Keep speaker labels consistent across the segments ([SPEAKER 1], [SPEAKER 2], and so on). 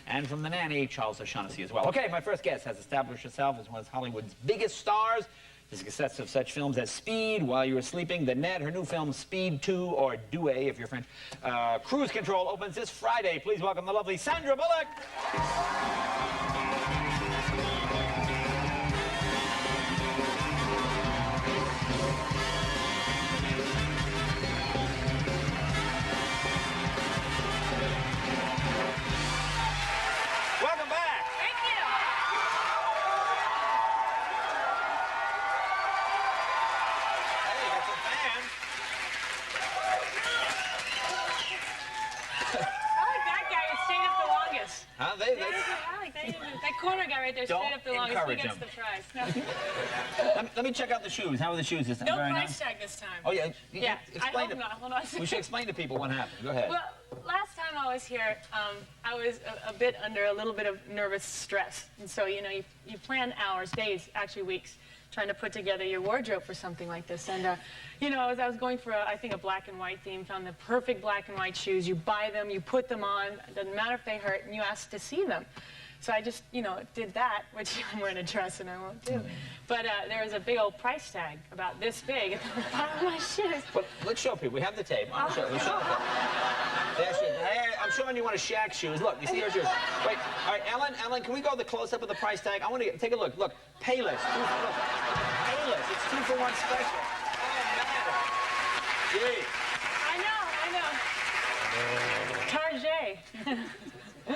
[SPEAKER 1] And from The Nanny, Charles O'Shaughnessy as well. Okay, my first guest has established herself as one of Hollywood's biggest stars. The success of such films as Speed, While You Were Sleeping, The Net, her new film Speed 2, or Doué, if you're French. Cruise Control opens this Friday. Please welcome the lovely Sandra Bullock. Welcome back.
[SPEAKER 2] Thank you.
[SPEAKER 1] Hey, you got some fans.
[SPEAKER 2] I like that guy who stayed up the longest.
[SPEAKER 1] Huh?
[SPEAKER 2] I like that corner guy right there stayed up the longest. He
[SPEAKER 1] encourage
[SPEAKER 2] gets
[SPEAKER 1] him.
[SPEAKER 2] the prize.
[SPEAKER 1] Let me check out the shoes. How are the shoes this time?
[SPEAKER 2] No
[SPEAKER 1] Very
[SPEAKER 2] price
[SPEAKER 1] nice?
[SPEAKER 2] tag this time.
[SPEAKER 1] Oh, yeah.
[SPEAKER 2] Yeah, I
[SPEAKER 1] Explain
[SPEAKER 2] hope not. Hold on.
[SPEAKER 1] We should explain to people what happened. Go ahead.
[SPEAKER 2] Well, last time I was here, I was a bit under a little bit of nervous stress. And so, you know, you plan hours, days, actually weeks, trying to put together your wardrobe for something like this. And, you know, as I was going for, I think, a black and white theme, found the perfect black and white shoes. You buy them, you put them on, it doesn't matter if they hurt, and you ask to see them. So I just, you know, did that, which I'm wearing a dress and I won't do. But there was a big old price tag about this big at the bottom of my shoes.
[SPEAKER 1] Well, let's show people. We have the tape. Let's show the tape. Hey, I'm showing you one of Shaq's shoes. Look, you see her shoes. Wait, all right, Ellen, can we go the close-up of the price tag? I want to take a look. Look, Payless. Look, Payless. It's 2-for-1 special. Oh, man. Gee.
[SPEAKER 2] I know. Target.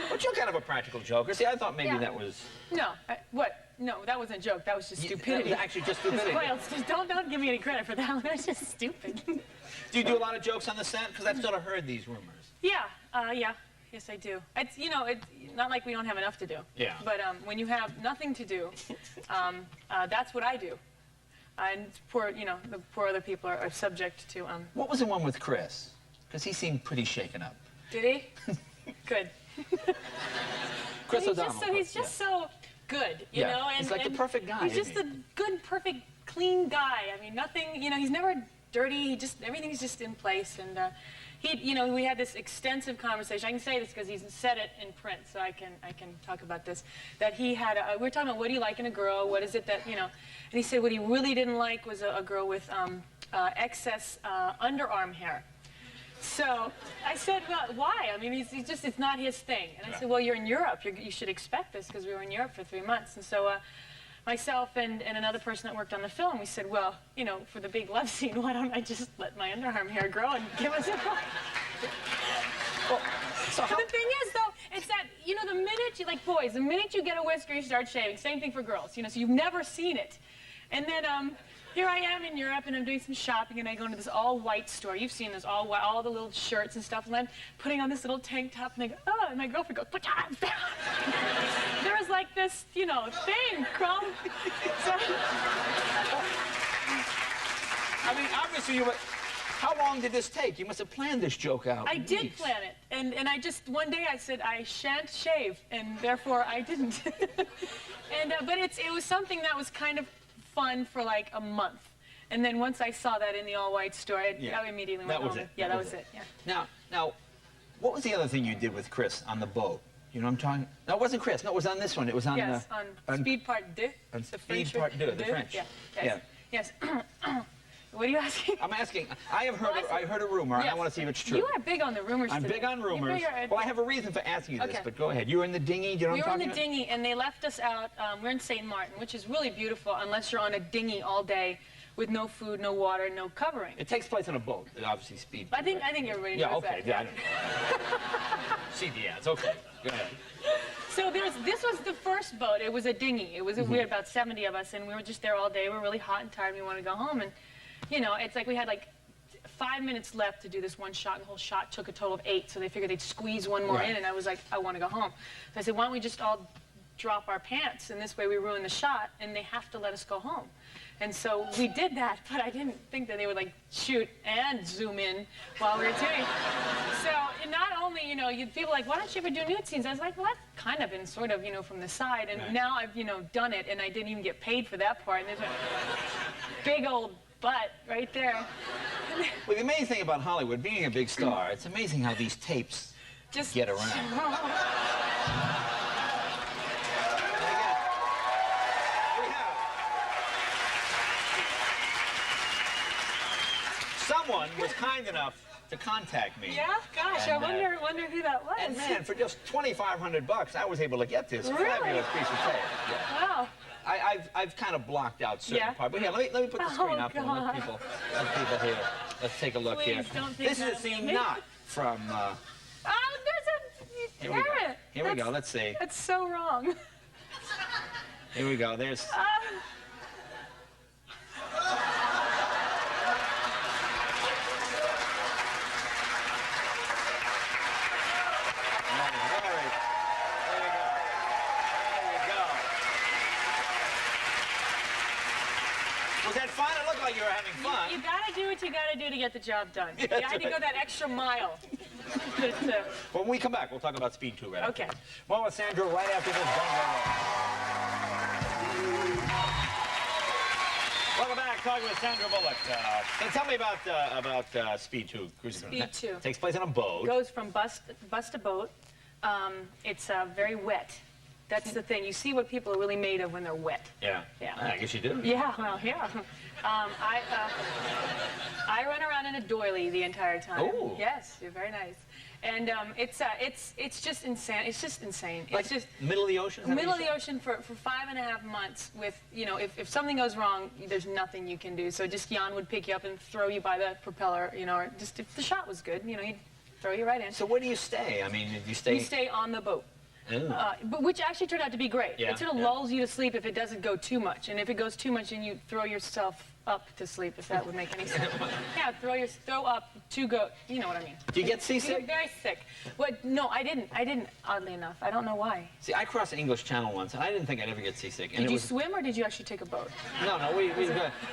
[SPEAKER 1] But you're kind of a practical joker. See, I thought maybe that was...
[SPEAKER 2] No, what? No, that wasn't a joke. That was just stupidity.
[SPEAKER 1] That was actually just stupidity.
[SPEAKER 2] Well, don't give me any credit for that one. That was just stupid.
[SPEAKER 1] Do you do a lot of jokes on the set? Because I've sort of heard these rumors.
[SPEAKER 2] Yeah, yes, I do. It's, you know, it's not like we don't have enough to do.
[SPEAKER 1] Yeah.
[SPEAKER 2] But when you have nothing to do, that's what I do. And poor, you know, the poor other people are subject to...
[SPEAKER 1] What was the one with Chris? Because he seemed pretty shaken up.
[SPEAKER 2] Did he? Good.
[SPEAKER 1] Chris O'Donnell.
[SPEAKER 2] He's just so good, you know? And,
[SPEAKER 1] he's like the perfect guy.
[SPEAKER 2] He's just a good, perfect, clean guy. I mean, nothing, you know, he's never dirty. Everything's just in place. And you know, we had this extensive conversation. I can say this because he's said it in print, so I can talk about this. That he had, we were talking about what do you like in a girl? What is it that, you know? And he said what he really didn't like was a girl with excess underarm hair. So I said, well, why? I mean, he's just, it's not his thing. And I said, well, you're in Europe. You should expect this because we were in Europe for 3 months. And so myself and another person that worked on the film, we said, well, you know, for the big love scene, why don't I just let my underarm hair grow and give us a
[SPEAKER 1] Well, so
[SPEAKER 2] the thing is, though, it's that, you know, the minute you, like boys, the minute you get a whisker, you start shaving. Same thing for girls, you know, so you've never seen it. And then, here I am in Europe, and I'm doing some shopping, and I go into this all-white store. You've seen this all-white, all the little shirts and stuff, and I'm putting on this little tank top, and I go, oh, and my girlfriend goes, there was like this, you know, thing, Crumb. So,
[SPEAKER 1] I mean, obviously you were... How long did this take? You must have planned this joke out.
[SPEAKER 2] I did plan it, and I just, one day I said, I shan't shave, and therefore I didn't. And, but it was something that was kind of fun for like a month. And then once I saw that in the all-white store, I immediately went home. Yeah, that was it. Yeah.
[SPEAKER 1] Now, what was the other thing you did with Chris on the boat? You know what I'm talking? No, it wasn't Chris. No, it was on this one. It was on...
[SPEAKER 2] Yes, on Speed Part 2.
[SPEAKER 1] On Speed Part 2, the French.
[SPEAKER 2] Yeah. Yes. What are you asking?
[SPEAKER 1] I'm asking. I heard a rumor, and I want to see if it's true.
[SPEAKER 2] You are big on the rumors today.
[SPEAKER 1] I'm big on rumors. Well, I have a reason for asking you this, but go ahead. You were in the dinghy, do you know what I'm talking about?
[SPEAKER 2] We were in the dinghy, and they left us out. We're in St. Martin, which is really beautiful, unless you're on a dinghy all day with no food, no water, no covering.
[SPEAKER 1] It takes place on a boat, obviously Speed.
[SPEAKER 2] I think everybody knows that.
[SPEAKER 1] Yeah, I know. See the ads, okay. Go ahead.
[SPEAKER 2] So this was the first boat. It was a dinghy. It was we had about 70 of us, and we were just there all day. We were really hot and tired. We wanted to go home, and you know, it's like we had like 5 minutes left to do this one shot, and the whole shot took a total of 8, so they figured they'd squeeze one more in, and I was like, I want to go home. So I said, why don't we just all drop our pants, and this way we ruin the shot, and they have to let us go home. And so we did that, but I didn't think that they would like shoot and zoom in while we were doing. So not only, you know, people like, why don't you ever do nude scenes? I was like, well, I've kind of been sort of, you know, from the side, and now I've, you know, done it, and I didn't even get paid for that part. And there's a big old butt right there.
[SPEAKER 1] Well, the amazing thing about Hollywood, being a big star, it's amazing how these tapes just get around. someone was kind enough to contact me.
[SPEAKER 2] Yeah? Gosh,
[SPEAKER 1] And,
[SPEAKER 2] I wonder who that was.
[SPEAKER 1] And man, for just $2,500, I was able to get this
[SPEAKER 2] Really?
[SPEAKER 1] fabulous piece of tape. Yeah.
[SPEAKER 2] Wow.
[SPEAKER 1] I've kind of blocked out certain
[SPEAKER 2] Yeah.
[SPEAKER 1] parts. But here, let me put the screen up and let
[SPEAKER 2] God.
[SPEAKER 1] people here. Let's take a look
[SPEAKER 2] Please
[SPEAKER 1] here.
[SPEAKER 2] don't think
[SPEAKER 1] This is
[SPEAKER 2] that
[SPEAKER 1] a
[SPEAKER 2] of
[SPEAKER 1] scene
[SPEAKER 2] me.
[SPEAKER 1] not from.
[SPEAKER 2] Oh, there's a
[SPEAKER 1] Here we go.
[SPEAKER 2] parrot.
[SPEAKER 1] Here we go. Let's see.
[SPEAKER 2] That's so wrong.
[SPEAKER 1] Here we go. There's. Was that fun? It looked like you were having fun.
[SPEAKER 2] You gotta do what you gotta do to get the job done.
[SPEAKER 1] Yeah,
[SPEAKER 2] You had to go that extra mile.
[SPEAKER 1] When we come back, we'll talk about Speed 2 right
[SPEAKER 2] Okay.
[SPEAKER 1] after. Well, with Sandra right after this. Don't go away. Welcome back. Talking with Sandra Bullock. So tell me about Speed 2.
[SPEAKER 2] Speed 2.
[SPEAKER 1] Takes place on a boat.
[SPEAKER 2] Goes from bus to boat. It's very wet. That's the thing. You see what people are really made of when they're wet.
[SPEAKER 1] Yeah.
[SPEAKER 2] Yeah.
[SPEAKER 1] I guess you do.
[SPEAKER 2] Yeah, well, yeah. I run around in a doily the entire time.
[SPEAKER 1] Ooh.
[SPEAKER 2] Yes, you're very nice. And it's just insane. It's just insane.
[SPEAKER 1] Like
[SPEAKER 2] It's just
[SPEAKER 1] middle of the ocean? Is that
[SPEAKER 2] middle
[SPEAKER 1] what
[SPEAKER 2] of
[SPEAKER 1] you
[SPEAKER 2] the ocean for 5.5 months with, you know, if something goes wrong, there's nothing you can do. So just Jan would pick you up and throw you by the propeller, you know, or just if the shot was good, you know, he'd throw you right in.
[SPEAKER 1] So where do you stay? I mean, did you stay?
[SPEAKER 2] You stay on the boat.
[SPEAKER 1] Ooh.
[SPEAKER 2] But which actually turned out to be great.
[SPEAKER 1] Yeah,
[SPEAKER 2] It sort of
[SPEAKER 1] yeah.
[SPEAKER 2] lulls you to sleep if it doesn't go too much. And if it goes too much, then you throw yourself up to sleep, if that would make any sense. Yeah, throw up to go, you know what I mean.
[SPEAKER 1] Do you get
[SPEAKER 2] You're
[SPEAKER 1] seasick?
[SPEAKER 2] very sick. What? No, I didn't, oddly enough. I don't know why.
[SPEAKER 1] See, I crossed the English Channel once, and I didn't think I'd ever get seasick. And
[SPEAKER 2] Did
[SPEAKER 1] it
[SPEAKER 2] you
[SPEAKER 1] was,
[SPEAKER 2] swim or did you actually take a boat?
[SPEAKER 1] No, we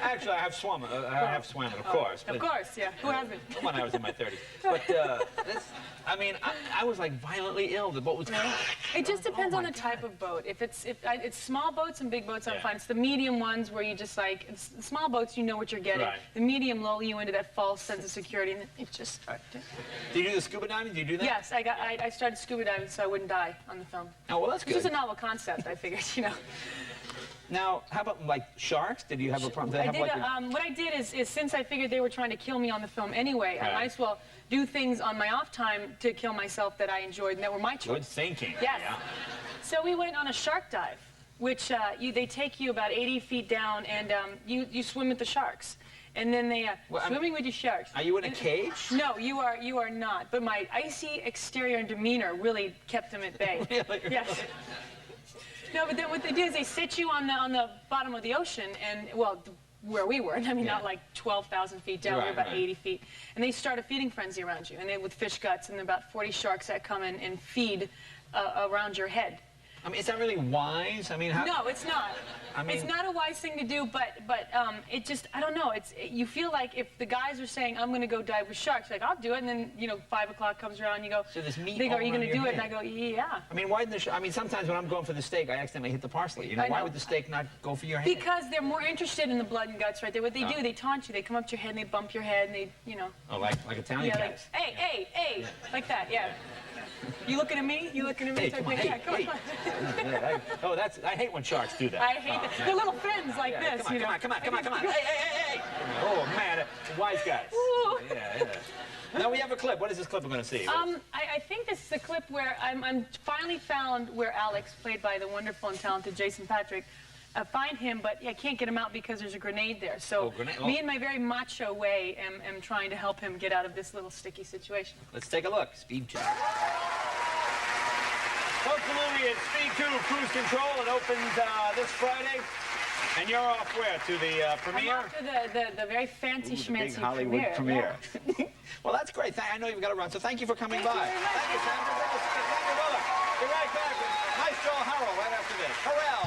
[SPEAKER 1] actually, I have swum. I have swam it, of course.
[SPEAKER 2] Of course, yeah. Who hasn't?
[SPEAKER 1] When I was in my 30s. But I mean, I was like violently ill. The boat was.
[SPEAKER 2] It just depends
[SPEAKER 1] Oh
[SPEAKER 2] on
[SPEAKER 1] my
[SPEAKER 2] the type of boat. If it's small boats and big boats, I'm
[SPEAKER 1] Yeah.
[SPEAKER 2] fine. It's the medium ones where you just like small boats, you know what you're getting.
[SPEAKER 1] Right.
[SPEAKER 2] The medium lull you into that false sense of security, and it just started.
[SPEAKER 1] Did you do the scuba diving? Did you do that?
[SPEAKER 2] Yes, I started scuba diving so I wouldn't die on the film.
[SPEAKER 1] Oh, well, that's
[SPEAKER 2] It's just a
[SPEAKER 1] good.
[SPEAKER 2] novel concept, I figured, you know.
[SPEAKER 1] Now, how about like sharks? Did you have a problem? Did they
[SPEAKER 2] I
[SPEAKER 1] have
[SPEAKER 2] did.
[SPEAKER 1] like a-
[SPEAKER 2] What I did is since I figured they were trying to kill me on the film anyway, I
[SPEAKER 1] Right.
[SPEAKER 2] might as well do things on my off time to kill myself that I enjoyed and that were my choice.
[SPEAKER 1] Good thinking.
[SPEAKER 2] Yes.
[SPEAKER 1] Yeah.
[SPEAKER 2] So we went on a shark dive, which they take you about 80 feet down, and you swim with the sharks. And then they
[SPEAKER 1] Well, I'm-
[SPEAKER 2] swimming with the sharks.
[SPEAKER 1] Are you in a cage?
[SPEAKER 2] No, you are not. But my icy exterior and demeanor really kept them at bay.
[SPEAKER 1] Really?
[SPEAKER 2] Yes. No, but then what they do is they sit you on the bottom of the ocean, and well, where we were. I mean,
[SPEAKER 1] Yeah.
[SPEAKER 2] not like 12,000 feet down. We were
[SPEAKER 1] Right,
[SPEAKER 2] about
[SPEAKER 1] right.
[SPEAKER 2] 80 feet, and they start a feeding frenzy around you, and they with fish guts, and there are about 40 sharks that come in and feed around your head.
[SPEAKER 1] I mean, is that really wise? I mean, how?
[SPEAKER 2] No, it's not.
[SPEAKER 1] I mean-
[SPEAKER 2] It's not a wise thing to do, but it just, I don't know. You feel like if the guys are saying, I'm going to go dive with sharks, like, I'll do it, and then, 5 o'clock comes around, and you go,
[SPEAKER 1] So there's meat
[SPEAKER 2] they go,
[SPEAKER 1] all
[SPEAKER 2] are you
[SPEAKER 1] around
[SPEAKER 2] going to
[SPEAKER 1] your
[SPEAKER 2] do it? And I
[SPEAKER 1] head.
[SPEAKER 2] go, yeah.
[SPEAKER 1] I mean, why didn't I mean, sometimes when I'm going for the steak, I accidentally hit the parsley. You know,
[SPEAKER 2] I
[SPEAKER 1] why
[SPEAKER 2] know.
[SPEAKER 1] would the steak not go for your head?
[SPEAKER 2] Because they're more interested in the blood and guts, right? What they
[SPEAKER 1] Oh.
[SPEAKER 2] do, they taunt you. They come up to your head, and they bump your head, and they,
[SPEAKER 1] Oh, like Italian
[SPEAKER 2] yeah, like,
[SPEAKER 1] cats.
[SPEAKER 2] hey, like that, yeah. You looking at me? You looking at me?
[SPEAKER 1] Hey,
[SPEAKER 2] type
[SPEAKER 1] come on,
[SPEAKER 2] thing?
[SPEAKER 1] hey,
[SPEAKER 2] Yeah,
[SPEAKER 1] hey.
[SPEAKER 2] come on.
[SPEAKER 1] Yeah, I hate when sharks do that.
[SPEAKER 2] I hate that. They're little fins like
[SPEAKER 1] Yeah,
[SPEAKER 2] this,
[SPEAKER 1] come on,
[SPEAKER 2] you know.
[SPEAKER 1] come on. Hey. Oh, man, wise guys.
[SPEAKER 2] Ooh.
[SPEAKER 1] Yeah. Now we have a clip. What is this clip we're going to see?
[SPEAKER 2] I think this is a clip where I'm finally found where Alex, played by the wonderful and talented Jason Patrick, find him, but I can't get him out because there's a grenade there. So
[SPEAKER 1] Oh, grenade. Oh.
[SPEAKER 2] me in my very macho way am trying to help him get out of this little sticky situation.
[SPEAKER 1] Let's take a look. Speed 2. Folks, the movie is Speed 2 Cruise Control. It opens this Friday. And you're off where? To the premiere?
[SPEAKER 2] I'm off to the very fancy
[SPEAKER 1] Ooh, the big
[SPEAKER 2] schmancy
[SPEAKER 1] Hollywood premiere.
[SPEAKER 2] Yeah.
[SPEAKER 1] Well, that's great. I know you've got to run, so thank you for coming
[SPEAKER 2] Thank
[SPEAKER 1] by.
[SPEAKER 2] you very much.
[SPEAKER 1] Thank you, Sandra. Sandra Bullock. Be right back with MyTalkShowHeroes right after this. Hurrell.